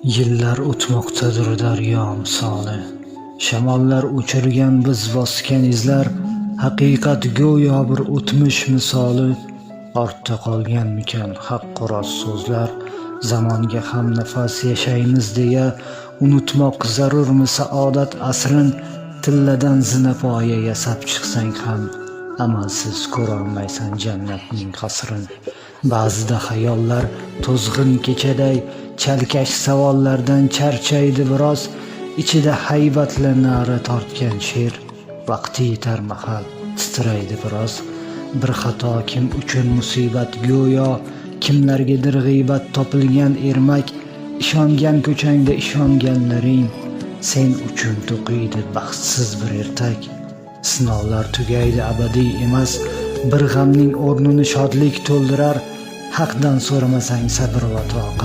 Yillar o'tmoqdadir daryo misoli, shamollar o'chirgan biz bosgan izlar, haqiqat go'yo bir o'tmish misoli. Ortda qolganmikan haqq rost so'zlar, zamonga ham nafas yashaymiz deya, unutmoq zarurmi saodat asrin. Tilladan zinapoya yasab chiqsang ham, amalsiz ko'rolmaysan jannatning qasrin. Ba'zida xayollar to'zg'in kechaday, chalkash savollardan charchaydi biroz. Ichida haybatla na'ra tortgan sher, vaqti yetar mahal titraydi biroz. Bir xato kim uchun musibat go'yo, kimlargadir g'iybat topilgan ermak. Ishongan ko'changda ishonganlaring, sen uchun to'qiydi baxtsiz bir ertak. Sinovlar tugaydi abadiy emas, bir g'amning o'rnini shodlik to'ldirar. Haqdan so'ramasang sabr va toqat,